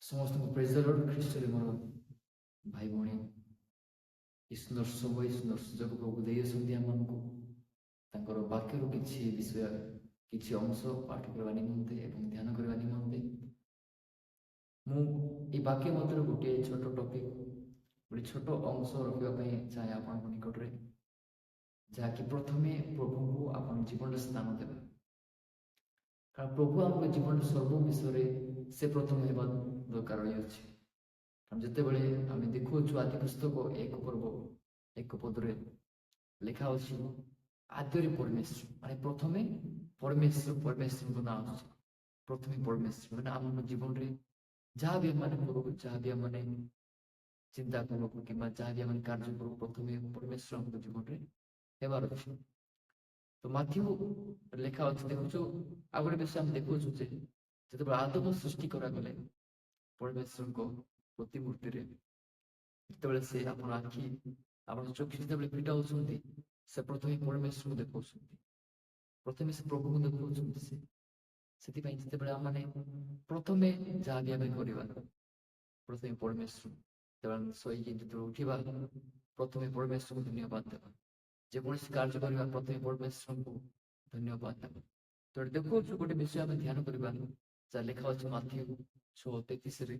ସମସ୍ତଙ୍କୁ ପ୍ରେଜ୍ ଦ ଲର୍ଡ। ଖ୍ରୀଷ୍ଟରେ ମୋର ଭାଇ ଭଉଣୀ, ସୁନ୍ଦର ସମୟ ସୁନ୍ଦର ସୁଯୋଗ ପ୍ରଭୁ ଦେଇଛନ୍ତି ଆମମାନଙ୍କୁ ତାଙ୍କର ବାକ୍ୟରୁ କିଛି ବିଷୟ କିଛି ଅଂଶ ପାଠ କରିବା ନିମନ୍ତେ ଏବଂ ଧ୍ୟାନ କରିବା ନିମନ୍ତେ ମୁଁ এই ବାକ୍ୟ ମଧ୍ୟରୁ ଗୋଟିଏ ଛୋଟ ଟପିକ୍ ଗୋଟେ ଛୋଟ ଅଂଶ ରଖିବା ପାଇଁ ଚାହେଁ ଆପଣଙ୍କ ନିକଟରେ, ଯାହାକି ପ୍ରଥମେ ପ୍ରଭୁଙ୍କୁ ଆପଣ ଜୀବନରେ ସ୍ଥାନ ଦେବା। କାରଣ ପ୍ରଭୁ ଆମ ଜୀବନ ସବୁ ବିଷୟରେ ସେ ପ୍ରଥମେ ହେବା ଦରକାର ରହିଅଛି। କାରଣ ଯେତେବେଳେ ଆମେ ଦେଖୁଅଛୁ ଆଦି ପୁସ୍ତକ 1 ପଦରେ ଲେଖା ଅଛି, ଆଦ୍ୟରେ ପରମେଶ୍ୱର, ମାନେ ପ୍ରଥମେ ପରମେଶ୍ୱରଙ୍କ ନାଁ ଆସୁଛି। ପ୍ରଥମେ ପରମେଶ୍ୱର ମାନେ ଆମ ଜୀବନରେ ଯାହା ବି ଆମେ କରୁ, ଯାହା ବି ଆମେ ଚିନ୍ତା କରୁ କିମ୍ବା ଯାହା ବି ଆମେ କାର୍ଯ୍ୟ କରୁ, ପ୍ରଥମେ ପରମେଶ୍ୱର ଆମ ଜୀବନରେ ହେବାର ଅଛି। ତ ମାଥ୍ୟୁ ଲେଖା ଅଛି, ଦେଖୁଛୁ ଆଉ ଗୋଟେ ବିଷୟ ଆମେ ଦେଖୁଛୁ ଯେ ଯେତେବେଳେ ଆଦମ ସୃଷ୍ଟି କରାଗଲେ ପରମେଶ୍ୱରଙ୍କ ପ୍ରତିମୂର୍ତ୍ତିରେ, ଯେତେବେଳେ ସେ ଆପଣ ଆଖି ଆପଣ ଚକ୍ଷୁ ଯେତେବେଳେ ଫିଟାଉଛନ୍ତି, ସେ ପ୍ରଥମେ ପରମେଶ୍ୱରଙ୍କୁ ଦେଖାଉଛନ୍ତି, ପ୍ରଥମେ ସେ ପ୍ରଭୁଙ୍କୁ ଦେଖାଉଛନ୍ତି। ସେଥିପାଇଁ ଯେତେବେଳେ ଆମେ ପ୍ରଥମେ ଯାହା ବି ଆମେ କରିବା, ପ୍ରଥମେ ପରମେଶ୍ୱର, ଯେତେବେଳେ ଶୋଇକି ଯେତେବେଳେ ଉଠିବା, ପ୍ରଥମେ ପରମେଶ୍ୱରଙ୍କୁ ଧନ୍ୟବାଦ ଦେବା। ଯେକୌଣସି କାର୍ଯ୍ୟ କରିବା, ପ୍ରଥମେ ପରମେଶ୍ୱରଙ୍କୁ ଧନ୍ୟବାଦ ଦେବା। ତ ଦେଖୁଛୁ ଗୋଟେ ବିଷୟ ଆମେ ଧ୍ୟାନ କରିବା, ଯାହା ଲେଖା ଅଛି ମାଥ୍ୟୁ 6:33ରେ,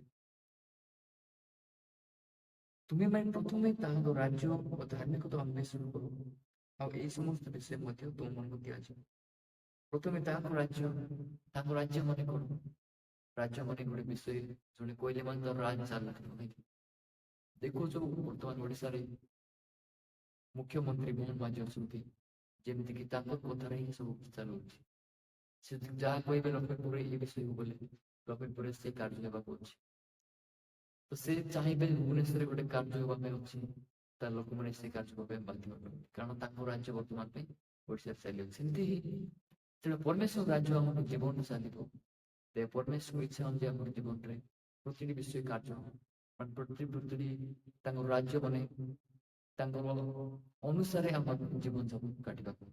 ତୁମେ ମାନେ ପ୍ରଥମେ ତାହାର ରାଜ୍ୟ ଓ ଧାର୍ମିକତା ଅନ୍ୱେଷଣ କର, ଆଉ ଏହି ସମସ୍ତ ବିଷୟ ମଧ୍ୟ ତୁମମାନଙ୍କୁ ଦିଆଯିବ। ପ୍ରଥମେ ତାଙ୍କ ରାଜ୍ୟ ମନେ କର। ରାଜ୍ୟ ମାନେ ଗୋଟେ ବିଷୟ, ଜଣେ କହିଲେ ମାନେ ତାର ରାଜ ଚାଲିଥାଏ। ଦେଖୁଛୁ ବର୍ତ୍ତମାନ ଓଡ଼ିଶାରେ ମୁଖ୍ୟମନ୍ତ୍ରୀ ମୋହନ ମାଝୀ ଅଛନ୍ତି, ଯେମିତିକି ତାଙ୍କ କଥାରେ ହିଁ ସବୁ ଚାଲୁଛି। ସେ ଯାହା କହିବେ ଲକ୍ଷ୍ମୀପୁରରେ ଏ ବିଷୟକୁ ଗଲେ ଲକ୍ଷ୍ମୀପୁରରେ ସେ କାର୍ଯ୍ୟ ହେବାକୁ ଅଛି। ତ ସେ ଚାହିଁବେ ଭୁବନେଶ୍ୱରରେ ଗୋଟେ କାର୍ଯ୍ୟ ହେବା ପାଇଁ ଅଛି, ତା ଲୋକମାନେ ସେ କାର୍ଯ୍ୟ ହେବା ପାଇଁ ବାଧ୍ୟ ହେବେ, କାରଣ ତାଙ୍କ ରାଜ୍ୟ ବର୍ତ୍ତମାନ ପାଇଁ ଓଡ଼ିଶାରେ ଚାଲିଅଛି। ସେମିତି ହିଁ ତେଣୁ ପରମେଶ୍ୱର ରାଜ୍ୟ ଆମର ଜୀବନରେ ଚାଲିବ, ପରମେଶ୍ୱର ଇଚ୍ଛା ଅନୁଯାୟୀ ଆମର ଜୀବନରେ ପ୍ରତିଟି ବିଷୟ କାର୍ଯ୍ୟ ପ୍ରତିଟି ତାଙ୍କ ରାଜ୍ୟ ମାନେ ତାଙ୍କର ଅନୁସାରେ ଆମର ଜୀବନ ଯାପନ କାଟିବାକୁ।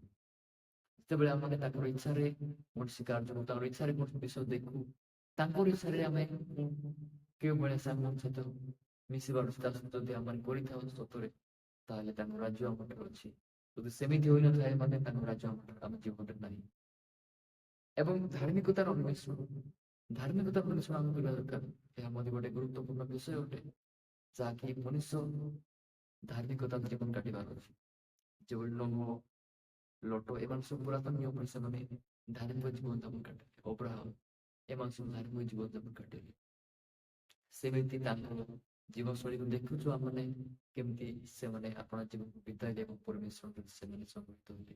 ଯେତେବେଳେ ଆମେ ତାଙ୍କର ଇଚ୍ଛାରେ କୌଣସି କାର୍ଯ୍ୟ, ତାଙ୍କର ଇଚ୍ଛାରେ କୌଣସି ବିଷୟ ଦେଖୁ, ତାଙ୍କର ଇଚ୍ଛାରେ ଆମେ କେଉଁଭଳିଆ ସାଙ୍ଗଙ୍କ ସହିତ ମିଶିବାର ତା ସହିତ ଯଦି ଆମେ କରିଥାଉ ସତରେ, ତାହେଲେ ତାଙ୍କ ରାଜ୍ୟ ଆମର ଅଛି। ଯଦି ସେମିତି ହୋଇନଥାଏ, ମାନେ ତାଙ୍କ ରାଜ୍ୟ ଆମ ଜୀବନରେ ନାହିଁ। ଏବଂ ଧାର୍ମିକତାର ଅନ୍ୱେଷଣ ଆମେ କରିବା ଦରକାର। ଏହା ମଧ୍ୟ ଗୋଟେ ଗୁରୁତ୍ୱପୂର୍ଣ୍ଣ ବିଷୟ ଅଟେ, ଯାହାକି ମନୁଷ୍ୟ ଧାର୍ମିକତା ଜୀବନ କାଟିବାର ଅଛି। ଯେଭଳି ଲୋଭ, ଲୋଟ ଏମାନେ ସବୁ ପୁରାତନ ନିୟମ ସେମାନେ ଧାର୍ମିକ ଜୀବନ ଯାପନ କାଟିଲେ। ଅବ୍ରାହମ ଏମାନେ ସବୁ ଧାର୍ମିକ ଜୀବନ ଯାପନ କାଟିଲେ। ସେମିତି ତାଙ୍କର ଜୀବନଶୈଳୀକୁ ଦେଖୁଛୁ ଆମେ କେମିତି ସେମାନେ ଆପଣ ଜୀବନକୁ ବିତାଇଲେ ଏବଂ ପରମେଶ୍ୱର ସେମାନେ ସମୃଦ୍ଧ ହେଲେ।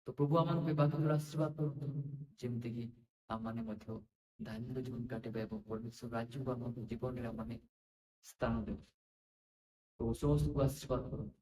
ତ ପ୍ରଭୁ ଆମମାନଙ୍କୁ ବାକ୍ୟର ଆଶୀର୍ବାଦ କରନ୍ତୁ, ଯେମିତିକି ଆମମାନେ ମଧ୍ୟ ଧାର୍ମିକ ଜୀବନ କାଟିବା ଏବଂ ପରମେଶ୍ୱର ରାଜ୍ୟକୁ ଆମ ଜୀବନରେ ଆମେ ସ୍ଥାନ ଦେବୁ। ପ୍ରଭୁ ସମସ୍ତଙ୍କୁ ଆଶୀର୍ବାଦ କରନ୍ତୁ।